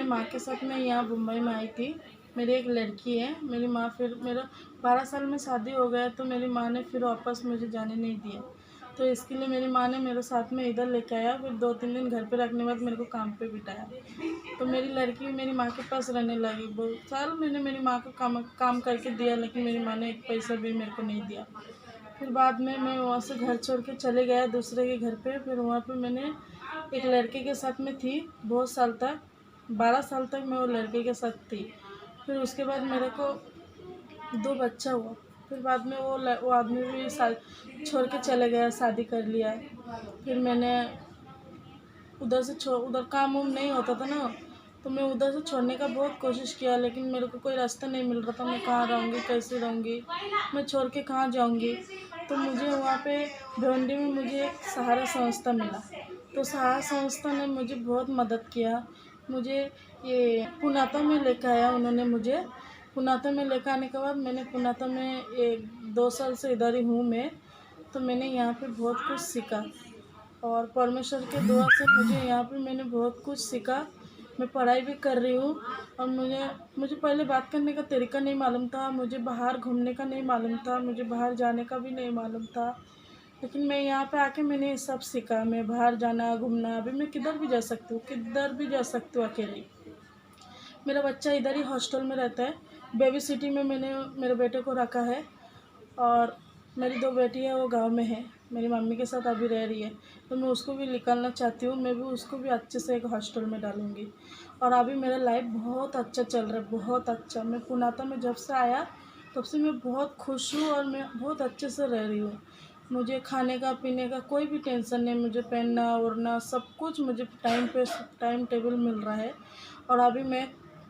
माँ के साथ मैं यहाँ मुंबई में आई थी। मेरी एक लड़की है। मेरी माँ फिर मेरा 12 साल में शादी हो गया तो मेरी माँ ने फिर वापस मुझे जाने नहीं दिया। तो इसके लिए मेरी माँ ने मेरे साथ में इधर लेके आया। फिर 2-3 दिन घर पे रखने के बाद मेरे को काम पे बिठाया। तो मेरी लड़की मेरी माँ के पास रहने लगी। बहुत साल मैंने मेरी माँ को काम करके दिया, लेकिन मेरी माँ ने एक पैसा भी मेरे को नहीं दिया। फिर बाद में मैं वहाँ से घर छोड़ के चले गया दूसरे के घर पे। फिर वहाँ पे मैंने एक लड़के के साथ में थी बहुत साल तक, 12 साल तक मैं वो लड़के के साथ थी। फिर उसके बाद मेरे को 2 बच्चा हुआ। फिर बाद में वो आदमी भी छोड़ के चले गया, शादी कर लिया। फिर मैंने उधर से उधर काम वाम नहीं होता था ना, तो मैं उधर से छोड़ने का बहुत कोशिश किया, लेकिन मेरे को कोई रास्ता नहीं मिल रहा था। मैं कहाँ रहूँगी, कैसे रहूँगी, मैं छोड़ के कहाँ जाऊँगी। तो मुझे वहाँ पे भिवंडी में मुझे एक सहारा संस्था मिला। तो सहारा संस्था ने मुझे बहुत मदद किया। मुझे ये पुनाता में लेकर आया उन्होंने मुझे। पुनाता में लेकर आने के बाद मैंने पुनाता में 2 साल से इधर ही हूँ मैं। तो मैंने यहाँ पे बहुत कुछ सीखा और परमेश्वर के दुआ से मुझे यहाँ पे मैंने बहुत कुछ सीखा। मैं पढ़ाई भी कर रही हूँ और मुझे पहले बात करने का तरीका नहीं मालूम था, मुझे बाहर घूमने का नहीं मालूम था, मुझे बाहर जाने का भी नहीं मालूम था। लेकिन मैं यहाँ पे आके मैंने ये सब सीखा। मैं बाहर जाना, घूमना, अभी मैं किधर भी जा सकती हूँ, किधर भी जा सकती हूँ अकेली। मेरा बच्चा इधर ही हॉस्टल में रहता है। बेबी सिटी में मैंने मेरे बेटे को रखा है और मेरी 2 बेटी है, वो गांव में है, मेरी मम्मी के साथ अभी रह रही है। तो मैं उसको भी निकालना चाहती हूँ। मैं भी उसको भी अच्छे से एक हॉस्टल में डालूँगी। और अभी मेरा लाइफ बहुत अच्छा चल रहा है, बहुत अच्छा। मैं पुनाता में जब से आया तब से मैं बहुत खुश हूँ और मैं बहुत अच्छे से रह रही हूँ। मुझे खाने का पीने का कोई भी टेंशन नहीं, मुझे पहनना ओढ़ना सब कुछ मुझे टाइम टेबल मिल रहा है। और अभी मैं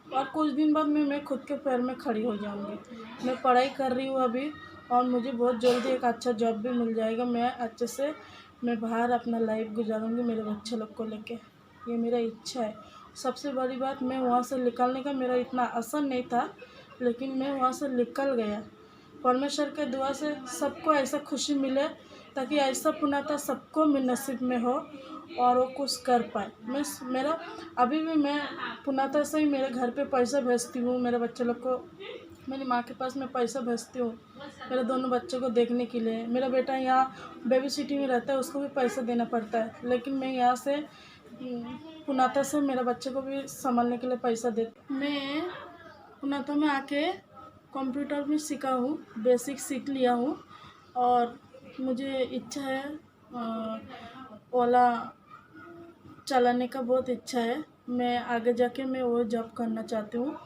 और कुछ दिन बाद मैं खुद के पैर में खड़ी हो जाऊंगी। मैं पढ़ाई कर रही हूँ अभी और मुझे बहुत जल्दी एक अच्छा जॉब भी मिल जाएगा। मैं अच्छे से मैं बाहर अपना लाइफ गुजारूंगी मेरे बच्चे लोग को लेके। ये मेरा इच्छा है। सबसे बड़ी बात, मैं वहाँ से निकलने का मेरा इतना आसान नहीं था, लेकिन मैं वहाँ से निकल गया। परमेश्वर के दुआ से सबको ऐसा खुशी मिले, ताकि ऐसा पुनाता सबको नसीब में हो और वो कुछ कर पाए। मेरा अभी भी मैं पुनाता से ही मेरे घर पे पैसा भेजती हूँ मेरे बच्चे लोग को। मेरी माँ के पास मैं पैसा भेजती हूँ मेरे दोनों बच्चों को देखने के लिए। मेरा बेटा यहाँ बेबी सिटी में रहता है, उसको भी पैसा देना पड़ता है, लेकिन मैं यहाँ से पुनाता से मेरे बच्चे को भी संभालने के लिए पैसा देती। मैं पुनाता में आके कंप्यूटर भी सीखा हूँ, बेसिक सीख लिया हूँ और मुझे इच्छा है ओला चलाने का बहुत इच्छा है। मैं आगे जाके मैं वो जॉब करना चाहती हूँ,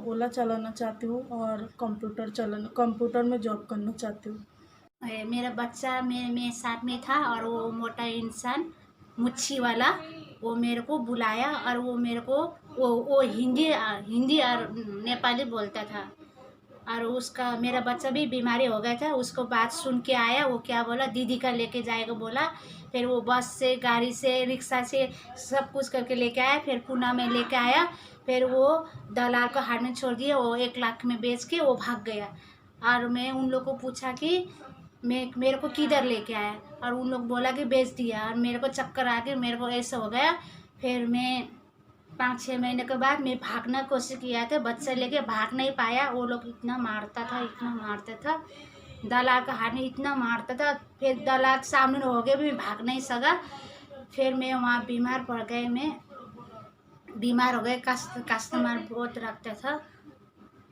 ओला चलाना चाहती हूँ और कंप्यूटर में जॉब करना चाहती हूँ। मेरा बच्चा मेरे साथ में था और वो मोटा इंसान मुच्छी वाला वो मेरे को बुलाया और वो मेरे को वो हिंदी और नेपाली बोलता था। और उसका मेरा बच्चा भी बीमारी हो गया था। उसको बात सुन के आया, वो क्या बोला, दीदी का लेके जाएगा बोला। फिर वो बस से, गाड़ी से, रिक्शा से सब कुछ करके लेके आया। फिर पूना में लेके आया। फिर वो दलाल को हाथ में छोड़ दिया। वो 1 लाख में बेच के वो भाग गया। और मैं उन लोग को पूछा कि मेरे को किधर लेके आया, और उन लोग बोला कि बेच दिया। और मेरे को चक्कर आ गया, मेरे को ऐसा हो गया। फिर मैं 5-6 महीने के बाद मैं भागना कोशिश किया था, बच्चा लेके भाग नहीं पाया। वो लोग इतना मारता था, दलाल का हाथ में इतना मारता था। फिर दलाल सामने हो गए भी भाग नहीं सका। फिर मैं वहाँ बीमार पड़ गए, मैं बीमार हो गए। कस्टमर बहुत रखता था,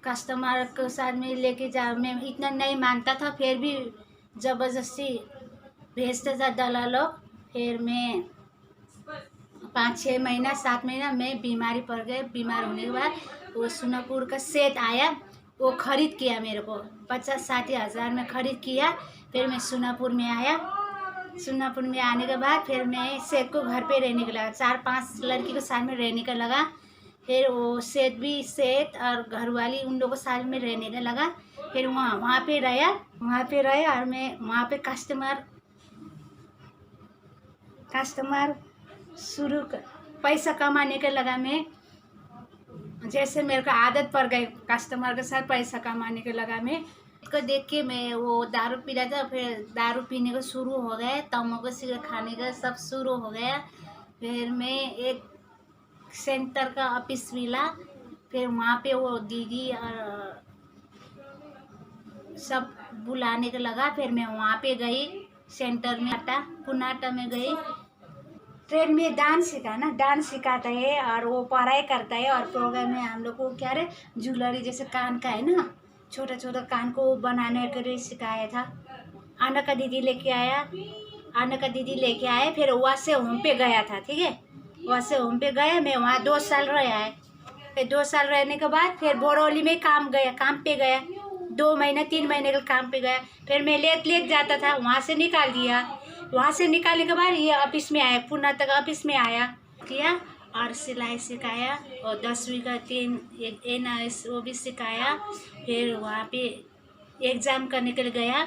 कस्टमर के साथ में लेके जा, मैं इतना नहीं मानता था, फिर भी ज़बरदस्ती भेजता था दलाल लोग। फिर मैं 5-6 महीना 7 महीना मैं बीमारी पड़ गए। बीमार होने के बाद वो सोनापुर का सेठ आया, वो खरीद किया मेरे को 50-60 हज़ार में खरीद किया। फिर मैं सोनापुर में आया। सोनापुर में आने के बाद फिर मैं सेठ को घर पे रहने का लगा, 4-5 लड़की को साथ में रहने का लगा। फिर वो सेठ और घरवाली उन लोगों को साथ में रहने का लगा। फिर वहाँ पे रहा और मैं वहाँ पे कस्टमर पैसा कमाने के लगा। मैं जैसे मेरे को आदत पड़ गई कस्टमर के साथ पैसा कमाने के लगा। मैं को देख के मैं वो दारू पी रहा था। फिर दारू पीने का शुरू हो गया, तम्बाकू सिगरेट खाने का सब शुरू हो गया। फिर मैं एक सेंटर का ऑफिस मिला। फिर वहाँ पे वो दीदी सब बुलाने का लगा। फिर मैं वहाँ पे गई सेंटर में, पुनाटा में गई। ट्रेन में डांस सीखा ना, डांस सिखाता है और वो पढ़ाई करता है। और प्रोग्राम में हम लोग को क्या रे ज्वेलरी जैसे कान का है ना, छोटा छोटा कान को बनाने के लिए सिखाया था। आना का दीदी लेके आया, आना का दीदी लेके आए। फिर वहाँ से होम पे गया था, ठीक है। वहाँ से होम पे गया, मैं वहाँ 2 साल रहा है। फिर 2 साल रहने के बाद फिर बोरौली में काम पे गया 2 महीने 3 महीने का काम पे गया। फिर मैं लेट जाता था, वहाँ से निकाल दिया। वहाँ से निकालने के बाद ये ऑफिस में आया, पुणे तक ऑफिस में आया किया और सिलाई सिखाया। और 10वीं का 3 NIS वो भी सिखाया। फिर वहाँ पे एग्ज़ाम करने के लिए गया।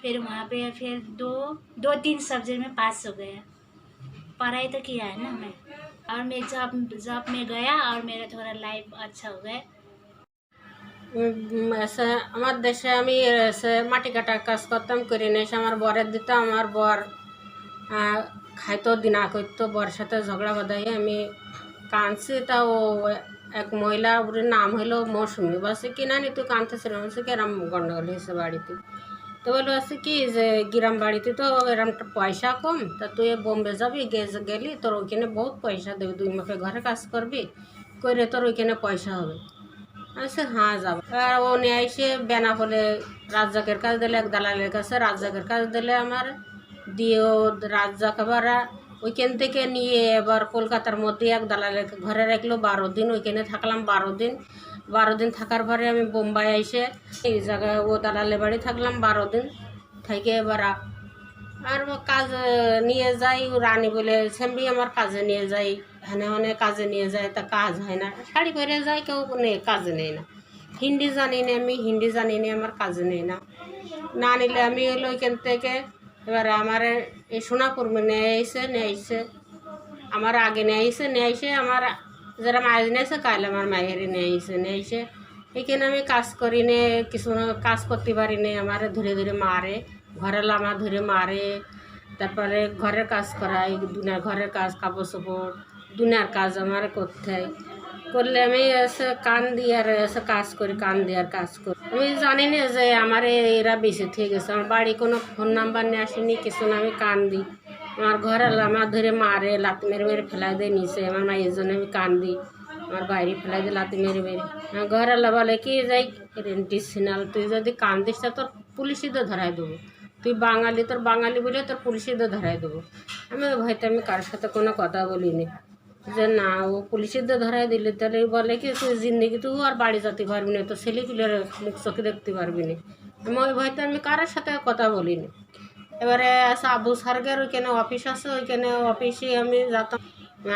फिर वहाँ पे फिर 2-3 सब्जेक्ट में पास हो गया। पढ़ाई तो किया है ना मैं। और मैं जॉब में गया और मेरा थोड़ा लाइफ अच्छा हो गया। আমার দেশে আমি মাটি কাটা কাজ করতাম, করে নিয়ে এসে আমার বরের দিতাম। আমার বর খাইতো দিনা করতো, বরের সাথে ঝগড়া বাঁধাই আমি কাঁদছি। তা ও এক মহিলা ওর নাম হলো মৌসুমি, বলছে কি না তুই কাঁদতেছিল, বলছে কি এরম গন্ডগোল হয়েছে বাড়িতে। তো বললো আছে কি যে গ্রাম বাড়িতে তো এরম পয়সা কম, তা তুই বোম্বে যাবি, গেলি তোর ওইখানে বহুত পয়সা দেবে, 2 মাসে ঘরে কাজ করবি, করে তোর ওইখানে পয়সা হবে। আচ্ছা হ্যাঁ যাবো। আর ও নিয়ে এসে বেনাপোলে রাজ্জাকের কাজ দিলে, এক দালালের কাছে রাজ্জাকের কাজ দিলে আমার দিয়ে, ও রাজ্জাক আবার ওইখান থেকে নিয়ে এবার কলকাতার মধ্যে এক দালালের ঘরে রাখলো 12 দিন। ওইখানে থাকলাম 12 দিন থাকার পরে আমি বোম্বাই এসে এই জায়গায় ও দালালের বাড়ি থাকলাম 12 দিন থেকে। এবার আর কাজ নিয়ে যাই, ও রানী বলে সেমবি আমার কাজে নিয়ে যাই, হ্যাঁ কাজে নিয়ে যায়, তা কাজ হয় না, শাড়ি পরে যায়, কেউ কাজে নেই না। হিন্দি জানি না, আমি হিন্দি জানি না, আমার কাজে নেই না। না নিলে আমি হলো ওইখান থেকে এবার আমার এই সোনাপুর নিয়ে এসে আমার আগে নিয়ে এসে আমার যারা মায়ের নিয়েছে কাল আমার মায়ের নিয়ে এসে এখানে আমি কাজ করি নে, কিছু কাজ করতে পারি নে, আমার ধরে ধরে মারে, ঘরে আমার ধরে মারে। তারপরে ঘরের কাজ করাই, দুনিয়ার ঘরের কাজ, কাপড় চোপড়, দুনিয়ার কাজ আমার করতে হয়। করলে আমি এসে কান দিয়ে আর এসে কাজ করি, কান দিয়ে আর কাজ করি। আমি জানি না যে আমার এরা বেঁচে থেকে গেছে, আমার বাড়ি কোনো ফোন নাম্বার নিয়ে আসেনি, কিছু না। আমি কান দিই, আমার ঘরে আমার ধরে মারে, লাত মেরে ফেলাই দেয় নিচে। আমার মায়ের জন্য আমি কান দিই, আমার বাইরে ফেলাই দিয়ে লাত মেরে আমার ঘরে বলে কি যাই রেন্টি সিনাল, তুই যদি কান দিস তা তোর পুলিশই তো ধরাই দেবো, তুই বাঙালি, তোর বাঙালি বলে তোর পুলিশই তো ধরাই দেবো। আমি ভয়তে আমি কারোর সাথে কোনো কথা বলিনি যে না ও পুলিশের দিয়ে ধরাই দিলে তাহলে বলে কি তুই জিন্দিগি তুই আর বাড়ি যেতে পারবি না, তো ছেলেপিলের মুখ চোখে দেখতে পারবি না। আমি ওই ভয়তে আমি কারোর সাথে কথা বলিনি। এবারে আবু সার্গের ওইখানে অফিস আছে, ওইখানে অফিসে আমি যেতাম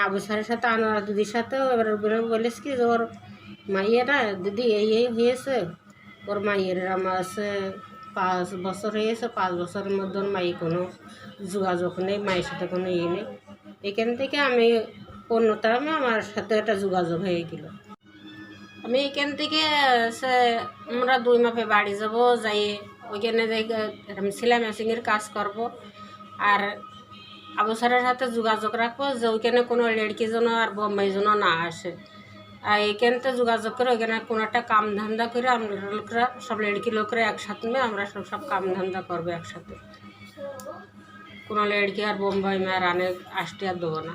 আবু সারের সাথে, আনোয়ার দিদির সাথে। এবার বলেছি কি যে ওর মাইয়েরা দিদি এই হয়েছে, ওর মাইয়ের আমার আছে 5 বছর হয়েছে, 5 বছরের মধ্যে ওর মাই কোনো যোগাযোগ নেই, মায়ের সাথে কোনো ইয়ে নেই। এখান থেকে আমি 15 আমার সাথে একটা যোগাযোগ হয়ে গেল। আমি এখান থেকে আমরা 2 মাপে বাড়ি যাব, যাই ওইখানে যাই সেলাই মেশিনের কাজ করব। আর আবু স্যারের সাথে যোগাযোগ রাখবো যে ওইখানে কোনো লড়কি যেন আর বোম্বাই যেন না আসে। আর এইখানতে যোগাযোগ করে ওইখানে কোনো একটা কাম ধান্দা করে আমরা লোকরা সব লড়কি লোকরা একসাথে আমরা সব কাম ধান্দা করবো একসাথে। কোনো লড়কি আর বোম্বাই মে আর আনে আসতে আর দেবো না।